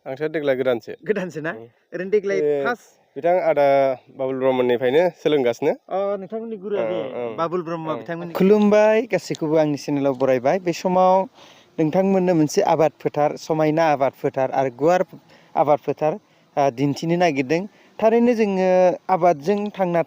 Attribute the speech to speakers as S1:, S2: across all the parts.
S1: आंथ' देग्लाय गोदानसो।
S2: गोदानसो ना? ओरैनो देग्लाय फार्स्ट
S1: बिथां आदा बाबुल ब्रह्मनिफ्रायनो सोलोंगासिनो।
S2: नोंथांमोननि गुरुआ बे बाबुल ब्रह्म बिथांमोननि।
S3: खुलुमबाय गासैखौबो आंनि चेनेलाव बरायबाय। बे समाव नोंथांमोननो मोनसे आबाद फोथार, समायना आबाद फोथार आरो गुवार आबाद फोथार दिन्थिनो नागिरदों। थारैनो जोङो आबादजों थांना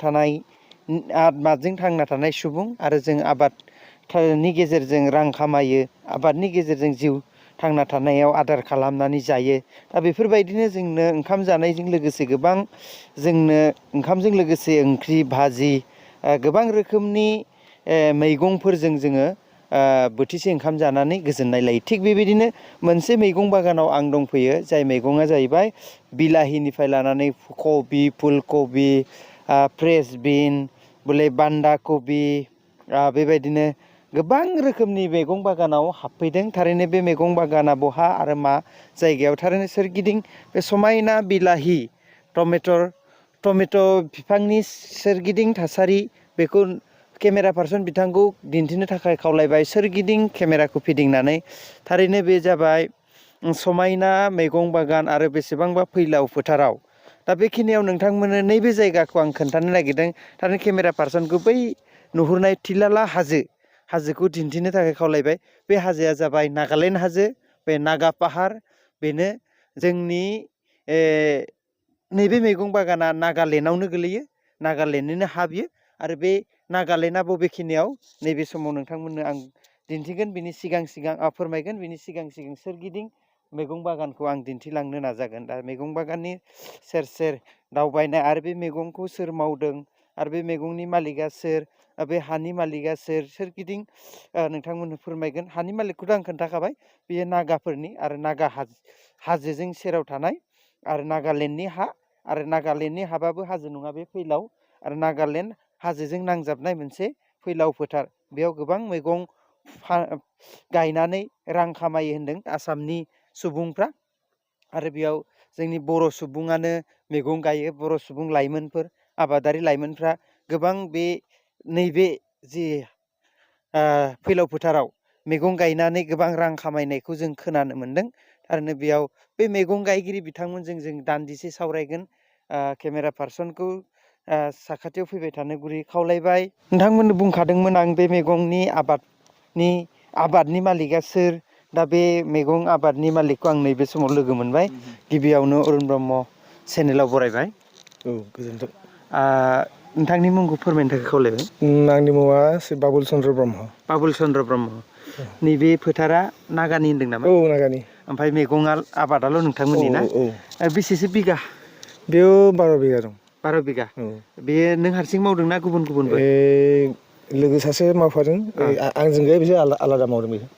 S3: थानाय सुबुं आरो जों आबादनि गेजेरजों रां खामायो, आबादनि गेजेरजों जिउ थांना थानायाव आदार खालामनानै जायो। दा बेफोरबायदिनो जोंनो ओंखाम जानायजों लोगोसे गोबां जोंनो ओंखामजों लोगोसे ओंख्रि भाजि गोबां रोखोमनि मैगंफोरजों जोङो बोथिसे ओंखाम जानानै गोजोननाय लायो। थिग बेबायदिनो मोनसे मैगं बागानाव आं दंफैयो, जाय मैगङा जाहैबाय बिलाहिनिफ्राय लानानै कबि, फुलकबि, फ्रेसबिन, बान्दा कबि, बेबायदिनो गोबां रोखोमनि मैगं बागानाव हाबफैदों। थारैनो बे मैगं बागाना बहा आरो मा जायगायाव, थारैनो सोरगिदिं बे समायना बिलाहि टमेट' बिफांनि सोरगिदिं थासारि, बेखौ केमेरा पार्सन बिथांखौ दिन्थिनो थाखाय खावलायबाय। सोरगिदिं केमेराखौ फिदिंनानै थारैनो बे जाबाय समायना मैगं बागान आरो बेसेबांबा फैलाव फोथाराव। दा बेखिनियाव नोंथांमोननो नैबे जायगाखौ आं खोन्थानो नागिरदों। थारैनो केमेरा पार्सनखौ बै नुहुरनाय थिलाला हाजोखौ दिन्थिनो थाखाय खावलायबाय। बे हाजोआ जाबाय नागालेण्ड हाजो, बे नागा पाहार। बेनो जोंनि नैबे मैगं बागाना नागालेण्डआवनो गोलैयो, नागालेण्डनिनो हा बियो। आरो बे नागालेण्डआ बबेखिनियाव, नैबे समाव नोंथांमोननो आं दिन्थिगोन, बिनि सिगां फोरमायगोन, बिनि सिगां सोरगिदिं मैगं बागानखौ आं दिन्थिलांनो नाजागोन। दा मैगं बागाननि सेर सेर दावबायनाय आरो बे मैगंखौ सोर मावदों आरो बे मैगंनि मालिकआ सोर, बे हानि मालिकआ सोर, सोरगिदिं नोंथांमोननो फोरमायगोन। हानि मालिकखौथ' आं खोन्थाखाबाय, बेयो नागाफोरनि आरो नागा हाजोजों सेराव थानाय आरो नागालेण्डनि हा, आरो नागालेण्डनि हाबाबो हाजो नङा, बे फैलाव आरो नागालेण्ड हाजोजों नांजाबनाय मोनसे फैलाव फोथार। बेयाव गोबां मैगं गायनानै रां खामायो होनदों आसामनि सुबुंफ्रा। आरो बेयाव जोंनि बर' सुबुङानो मैगं गायो, बर' सुबुं लाइमोनफोर, आबादारि लाइमोनफ्रा गोबां नैबे जि फैलाव फोथाराव मैगं गायनानै गोबां रां खामायनायखौ जों खोनानो मोन्दों। थारैनो बेयाव बे मैगं गायगिरि बिथांमोनजों जों दान्दिसे सावरायगोन। केमेरा पार्सनखौ साखाथियाव फैबाय थानो गुरै खावलायबाय। नोंथांमोननो बुंखादोंमोन आं बे मैगंनि आबादनि मालिकआ सोर। दा बे मैगं आबादनि मालिकखौ आं नैबे समाव लोगो मोनबाय। गिबियावनो अरुण ब्रह्म चेनेलाव बरायबाय।
S1: औ, गोजोन्थों।
S3: नोंथांनि मुंखौ फोरमायनो थाखाय खावलायबाय।
S1: आंनि मुङा बाबुल चन्द्र ब्रह्म।
S3: बाबुल चन्द्र ब्रह्म। नैबे फोथारा नागानि होन्दों नामा?
S1: औ, नागानि।
S3: ओमफ्राय मैगङा आबादाल' नोंथांमोननि ना? बेसेसो बिगा?
S1: बेयाव 12 बिगा दं।
S3: 12 बिगा। बेयो नों हारसिं मावदोंना गुबुनबो?
S1: लोगो सासे मावफादों, आंजों गैया, बिसोर आलादा मावदों बेखौ।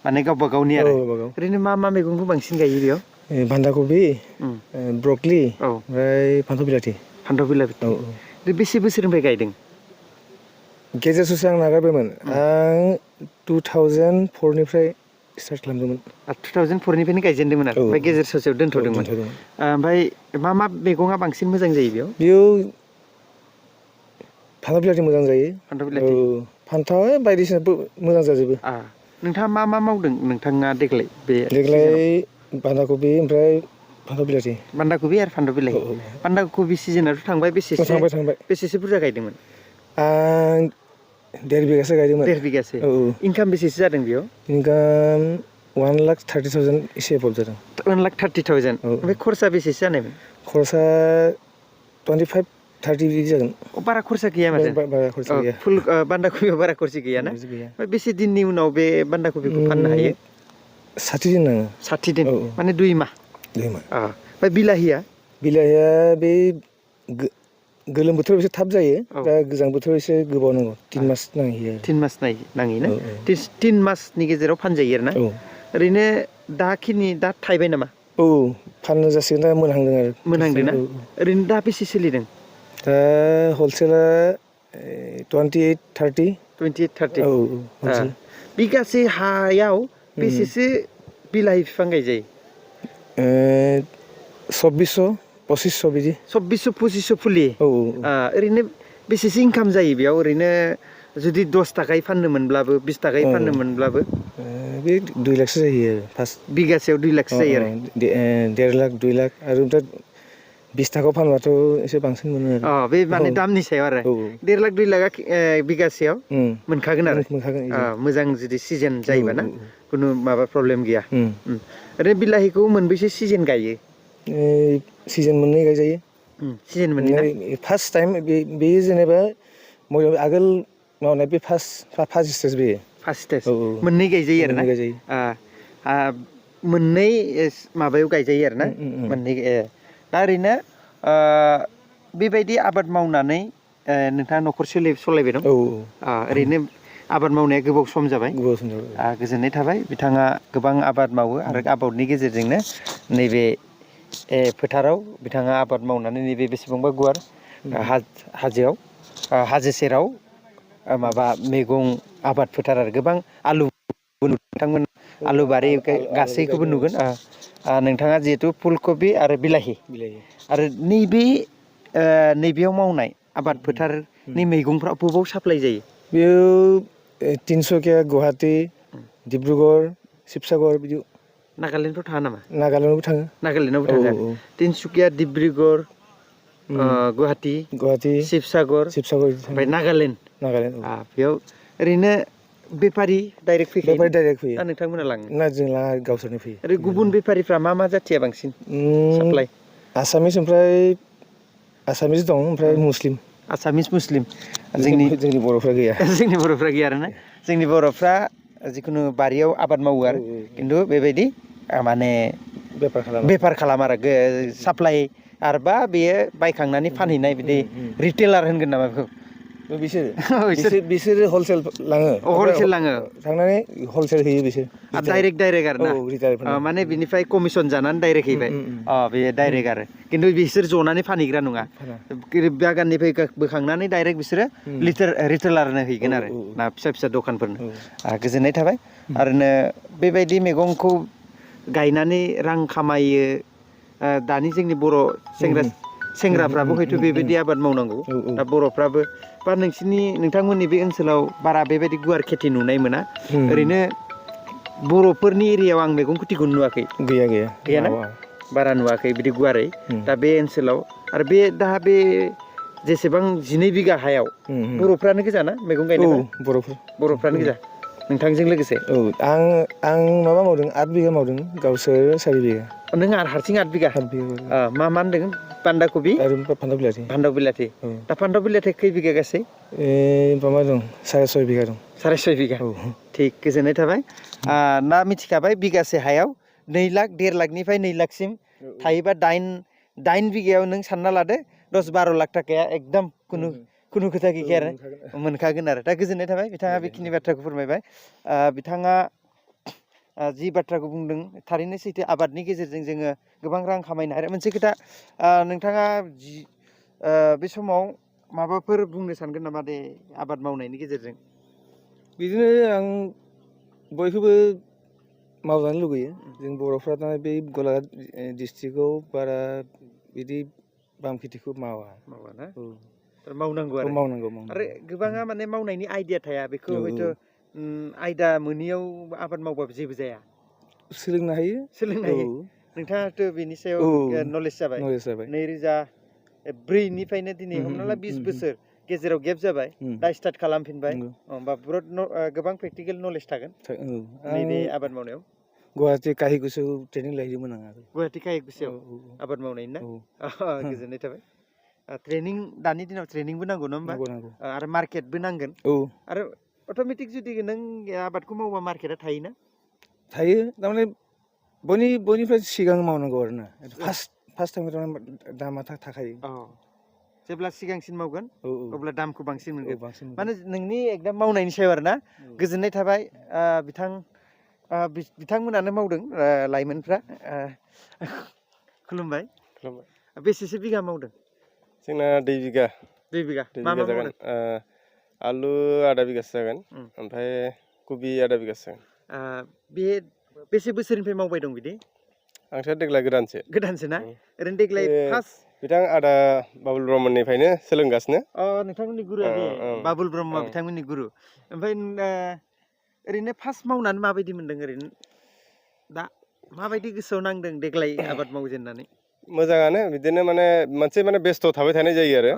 S3: माने गावबा गावनि आरो। ओरैनो मा मैगंखौ बांसिन गायो बेयाव?
S1: बान्दा कबि, ब्रकलि, ओमफ्राय फान्थाव बिलाथि।
S3: फान्थाव बिलाथि। बेसे बोसोरनिफ्राय गायदों?
S1: गेजेर ससे आं नागारबायमोन। आं 2004निफ्राय स्टार्ट खालामदोंमोन।
S3: 2004निफ्रायनो गायजेनदोंमोन आरो, ओमफ्राय गेजेर ससेयाव दोनथ'दोंमोन। ओमफ्राय मा मैगङा बांसिन मोजां जायो बेयाव?
S1: फान्थाव बिलाथि मोजां जायो।
S3: फान्थाव बिलाथि।
S1: फान्थाव बायदिसिना मोजां जाजोबो।
S3: नोंथाङा मा मावदों नोंथाङा देग्लाय?
S1: देग्लाय बान्दा कबि ओमफ्राय फान्थाव बिलाथि।
S3: बान्दा कबि आरो फान्थाव बिलाथि। बान्दा कबि सिजोनाथ' थांबाय, बेसेसो बुरजा गायदोंमोन?
S1: आं 1.5 बिगासो गायदोंमोन।
S3: 1.5 बिगासो। इनकाम बेसेसो जादों बेयाव?
S1: इनकाम 1,30,000 एसे एभब जादों।
S3: 1,30,000। ओमफ्राय खरसा बेसेसो जानायमोन?
S1: खरसा 25-30 बिदि जागोन।
S3: बारा खरसा गैया माथो?
S1: बारा खरसा गैया।
S3: बान्दा कबियाव बारा खरसा गैयाना? बेसे दिननि उनाव बे बान्दा कबिखौ फाननो हायो?
S1: 60 दिन नाङो।
S3: 60 दिन, माने 2 माह।
S1: 2 माह।
S3: ओमफ्राय बिलाहिया?
S1: बिलाहिया बे गोलोम बोथोराव एसे थाब जायो, दा गोजां बोथोराव एसे गोबाव नांगौ, 3 मास नांहैयो।
S3: 3 मास नाङोना? 3 मासनि गेजेराव फानजायो आरो ना? ओरैनो दा थायबाय नामा?
S1: औ, फाननो जासिगोन, दा मोनहांदों आरो।
S3: मोनहांदों ना? ओरैनो दा बेसे सोलिदों?
S1: दा हलसेला 28-30।
S3: 28-30।
S1: औ, हलसेल।
S3: बिगासे हायाव बेसेसो बिलाहि बिफां गायजायो?
S1: 2400-2500 बिदि।
S3: 2400-2500 फुलि? ओरैनो बेसेसो इनकाम जायो बेयाव? ओरैनो जुदि 10 थाखायै फाननो मोनब्लाबो 20 थाखायै फाननो मोनब्लाबो
S1: बे 2 लाखसो जायो आरो फार्स्ट
S3: बिगासेयाव 2 लाखसो जायो आरो
S1: 1.5 लाख 2 लाख आरो दा 20 थाखायाव फानबाथ' एसे बांसिन मोनो आरो
S3: बे माने दामनि सायाव आरो 1.5 लाख 2 लाखा बिगासेयाव मोनखागोन आरो
S1: मोनखागोन
S3: मोजां जुदि सिजन जायोबा ना खुनु माबा प्रब्लेम गैया ओरैनो बिलाहिखौ मोनबेसे सिजन गायो
S1: सिजन मोननै गायजायो
S3: सिजन मोननै ना
S1: फार्स्ट टाइम बे जेनेबा आगोल मावनाय बे फार्स्ट स्टेज बेयो
S3: फार्स्ट स्टेज मोननै गायजायो आरो ना मोननै माबायाव गायजायो आरो ना मोननै दा ओरैनो बेबायदि आबाद मावनानै नोंथाङा न'खर सालायबाय दं ओरैनो आबाद मावनाया गोबाव सम जाबाय गोजोननाय थाबाय बिथाङा गोबां आबाद मावो आरो आबादनि गेजेरजोंनो नैबे फोथाराव बिथाङा आबाद मावनानै नैबे बेसेबांबा गुवार हाजोआव हाजो सेराव माबा मैगं आबाद फोथार आरो गोबां आलु नोंथांमोन आलु बारि गासैखौबो नुगोन नोंथाङा जिहेथु फुलकबि आरो बिलाहि आरो नैबेयाव मावनाय आबाद फोथारनि मैगंफ्रा बबाव साप्लाय जायो
S1: बेयो तिनसुकिया गुवाहाटि डिब्रुगड़ शिबसागर बिदि
S3: नागालेण्डफ्राव थाङा नामा
S1: नागालेण्डआवबो थाङो
S3: नागालेण्डआवबो थाङो तिनसुकिया डिब्रुगड़ गुवाहाटि शिबसागर ओमफ्राय नागालेण्ड बेयाव ओरैनो बेफारि डाइरेक्ट फैखायो ना नोंथांमोना लाङो
S1: ना जों लाङा गावसोरनो फैयो
S3: ओरै गुबुन बेफारिफ्रा मा जाथिया बांसिन साप्लाय
S1: आसामिस ओमफ्राय आसामिस दं ओमफ्राय मुस्लिम
S3: आसामिस मुस्लिम
S1: जोंनि बर'फ्रा गैया
S3: जोंनि बर'फ्रा गैया आरोना जोंनि बर'फ्रा जिखुनु बारियाव आबाद मावो आरो खिन्थु बेबायदि माने बेफार खालामा आरो साप्लाय आरोबा बेयो बायखांनानै फानहैनाय बिदि रिटेलार होनगोन नामा बेखौ
S1: बिसोरो हलसेल लाङो थांनानै हलसेल होयो बिसोर
S3: डाइरेक्ट आरो ना माने बिनिफ्राय कमिसन जानानै डाइरेक्ट हैबाय बे डाइरेक्ट आरो खिन्थु बिसोर जनानै फानहैग्रा नङा बागाननिफ्राय बोखांनानै डाइरेक्ट बिसोरो रिटेलारनो हैगोन आरो ना फिसा दखानफोरनो गोजोननाय थाबाय आरोनो बेबायदि मैगंखौ गायनानै रां खामायो दानि जोंनि बर' सेंग्राफ्राबो हयथ' बेबायदि आबाद मावनांगौ दा बर'फ्राबो बा नोंथांमोननि बे ओनसोलाव बारा बेबायदि गुवार खेथि नुनाय मोना ओरैनो बर'फोरनि एरियायाव आं मैगं खेथिखौ नुवाखै गैयाना बारा नुवाखै बिदि गुवारै दा बे ओनसोलाव आरो बे जेसेबां 12 बिगा हायाव बर'फ्रानो गोजाना मैगं गायनायफ्रा बर'फ्रानो गोजा नोंथांजों लोगोसे
S1: आं माबा मावदों 8 बिगा मावदों गावसोर 4 बिगा
S3: नों हारसिं 8 बिगा मा होनदों बान्दा कबि
S1: आरो फान्थाव बिलाथि
S3: दा फान्थाव बिलाथि खै बिगा गासै
S1: माबा दं 6.5 बिगा दं
S3: 6.5 बिगा थिग गोजोननाय थाबाय ना मिथिखाबाय बिगासे हायाव 2 लाख 1.5 लाखनिफ्राय 2 लाखसिम थायोबा 8 बिगायाव नों सानना लादो 10-12 लाख थाखाया एकदम खुनु खोथा गैखाया आरो मोनखागोन आरो दा गोजोननाय थाबाय बिथाङा बेखिनि बाथ्राखौ फोरमायबाय बिथाङा जि बाथ्राखौ बुंदों थारैनो सैथो आबादनि गेजेरजों जोङो गोबां रां खामायनो हायो मोनसे खोथा नोंथाङा बे समाव माबाफोर बुंनो सानगोन नामा दे आबाद मावनायनि गेजेरजों
S1: बिदिनो आं बयखौबो मावजानो लुगैयो जों बर'फ्रा दा बे गलाघाट डिस्ट्रिक्टआव बारा बिदि बाम खेथिखौ मावाना
S3: मावनांगौ आरो गोबाङा माने मावनायनि आइडिया थाया बेखौ हयथ' आयदा मोनियाव आबाद मावबाबो जेबो जाया सोलोंनो हायो नोंथाङाथ' बेनि सायाव नलेज जाबाय 2004निफ्रायनो दिनै हमना ला 20 बोसोर गेजेराव गेप जाबाय दा स्टार्ट खालामफिनबाय होमबा बिराद गोबां प्रेक्टिकेल नलेज थागोन नैबे आबाद मावनायाव
S1: गुवाहाटि काहिगुसुआव ट्रेनिं लाहैदोंमोन आं
S3: गुवाहाटि काहिगुसुआव आबाद मावनायनि ना गोजोननाय थाबाय ट्रेनिं दानि दिनाव ट्रेनिंबो नांगौ नङा होमबा आरो मार्केटबो नांगोन आरो अट'मेटिक जुदि नों आबादखौ मावबा मार्केटआ थायोना
S1: थायो थारमाने बयनिफ्राय सिगां मावनांगौ आरो ना फार्स्ट टाइम दामा थाखायो
S3: जेब्ला सिगांसिन मावगोन अब्ला दामखौ बांसिन मोनगोन माने नोंनि एकदम मावनायनि सायाव आरो ना गोजोननाय थाबाय बिथांमोनानो मावदों लाइमोनफ्रा खुलुमबाय बेसेसो बिगा मावदों
S4: जोंना 2 बिगा
S3: मा
S4: जागोन आलु आधा बिगासो जागोन ओमफ्राय कबि आधा बिगासो जागोन
S3: बे बेसे बोसोरनिफ्राय मावबाय दं बिदि
S4: आंथ' देग्लाय गोदानसो
S3: ना ओरैनो देग्लाय
S4: बिथां आदा बाबुल ब्रह्मनिफ्रायनो सोलोंगासिनो।
S2: नोंथांमोननि गुरुआ बे बाबुल ब्रह्म बिथांमोननि गुरु। ओमफ्राय ओरैनो फार्स्ट मावनानै माबायदि मोनदों ओरैनो दा माबायदि गोसोआव नांदों देग्लाय आबाद मावजेननानै?
S4: मोजाङानो बिदिनो माने मोनसे माने बेस्थ' थाबाय थानाय जायो आरो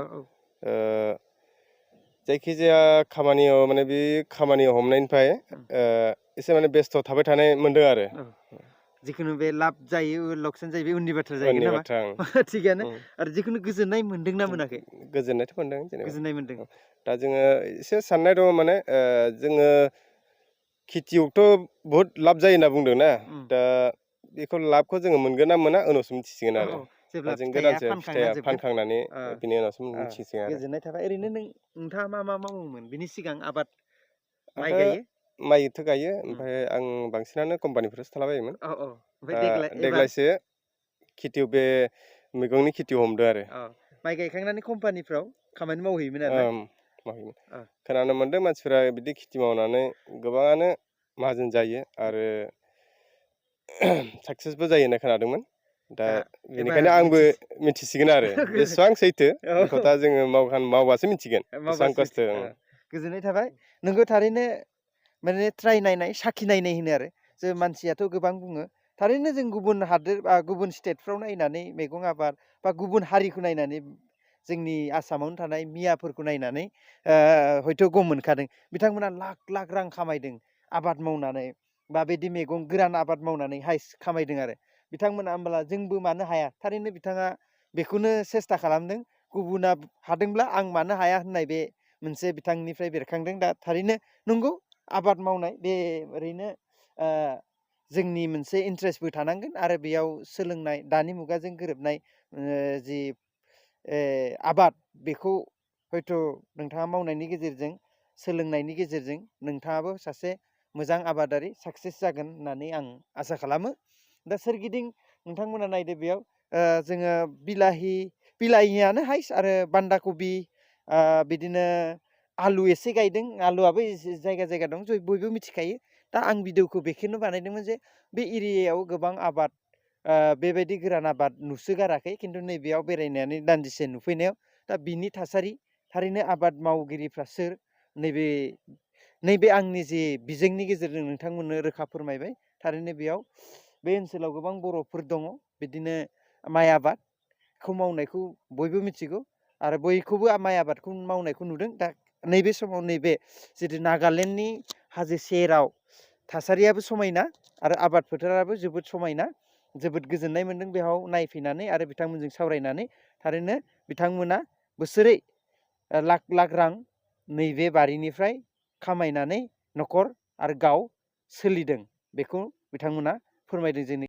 S4: जायखिजाया खामानियाव माने बे खामानियाव हमनायनिफ्राय एसे माने बेस्थ' थाबाय थानाय मोनदों आरो
S2: जिखुनु बे लाब जायो लकसान जायो बे उननि बाथ्रा जाहैगोन नामा? थिगानो। आरो जिखुनु गोजोननाय मोनदोंना मोनाखै?
S4: गोजोननायथ' मोनदों जेनेबा।
S2: गोजोननाय मोनदों।
S4: दा जोङो एसे साननाय दङ माने जोङो खेथियावथ' बहुद लाब जायो होनना बुंदों ना, दा बेखौ लाबखौ जोङो मोनगोन ना मोना उनावसो मिथिसिगोन आरो
S2: जेब्ला
S4: जों
S2: फिथाइया
S4: गोदानसो फिथाइया फानखांनानै बिनि उनावसो मिथिसिगोन आरो।
S2: गोजोननाय थाबाय। ओरैनो नोंथाङा मा मावोमोन बिनि सिगां आबाद? माइ
S4: आंथ'
S2: गायो?
S4: माइथ' गायो, ओमफ्राय आं बांसिनानो कम्पानिफोरावसो थालाबायोमोन।
S2: ओमफ्राय
S4: देग्लायसो खेथियाव बे मैगंनि खेथियाव हमदों आरो।
S2: माइ गायखांनानै कम्पानिफ्राव खामानि मावहैयोमोन आरो?
S4: मावहैयोमोन। खोनानो मोनदों मानसिफोरा बिदि खेथि मावनानै गोबाङानो माहाजोन जायो आरो साक्सेसबो जायो होनना खोनादोंमोन। दा बेनिखायनो आंबो मिथिसिगोन आरो बेसेबां सैथो बेखौ दा जोङो मावबासो मिथिगोन बेसेबां खस्थ'।
S2: गोजोननाय थाबाय। नोंगौ थारैनो माने ट्राइ नायनाय साखि नायनाय होनो आरो जों मानसियाथ' गोबां बुङो। थारैनो जों गुबुन हादोर बा गुबुन स्टेटफ्राव नायनानै मैगं आबाद बा गुबुन हारिखौ नायनानै जोंनि आसामावनो थानाय मियाफोरखौ नायनानै हयथ' गम मोनखादों। बिथांमोना लाख लाख रां खामायदों आबाद मावनानै, बा बिदि मैगं गोरान आबाद मावनानै हाइस खामायदों आरो बिथांमोना। होमब्ला जोंबो मानो हाया? थारैनो बिथाङा बेखौनो सेस्था खालामदों। गुबुना हादोंब्ला आं मानो हाया होननाय बे मोनसे बिथांनिफ्राय बेरखांदों। दा थारैनो नंगौ, आबाद मावनाय बे ओरैनो जोंनि मोनसे इन्ट्रेस्टबो थानांगोन आरो बेयाव सोलोंनाय दानि मुगाजों गोरोबनाय जि आबाद, बेखौ हयथ' नोंथाङा मावनायनि गेजेरजों सोलोंनायनि गेजेरजों नोंथाङाबो सासे मोजां आबादारि साक्सेस जागोन होननानै आं आसा खालामो। दा सोरगिदिं नोंथांमोना नायदो, बेयाव जोङो बिलाहियानो हाइस आरो बान्दा कबि, बिदिनो आलु एसे गायदों। आलुआबो जायगा जायगा दं, बयबो मिथिखायो। दा आं भिडिअखौ बेखौनो बानायदोंमोन जे बे एरियायाव गोबां आबाद बेबायदि गोरान आबाद नुसोगाराखै, खिन्थु नैबेयाव बेरायनानै दान्दिसे नुफैनायाव दा बिनि थासारि, थारैनो आबाद मावगिरिफ्रा सोर, नैबे आंनि जे बिजोंनि गेजेरजों नोंथांमोननो रोखा फोरमायबाय। थारैनो बेयाव बे ओनसोलाव गोबां बर'फोर दङ बिदिनो माइ आबादखौ मावनायखौ बयबो मिथिगौ आरो बयखौबो माइ आबादखौ मावनायखौ नुदों। दा नैबे समाव नैबे जितु नागालेण्डनि हाजो सेराव थासारियाबो समायना आरो आबाद फोथाराबो जोबोद समायना। जोबोद गोजोननाय मोनदों बेयाव नायफैनानै आरो बिथांमोनजों सावरायनानै। थारैनो बिथांमोना बोसोरै लाख लाख रां नैबे बारिनिफ्राय खामायनानै न'खर आरो गाव सोलिदों, बेखौ बिथांमोना फोरमायदों जोंनि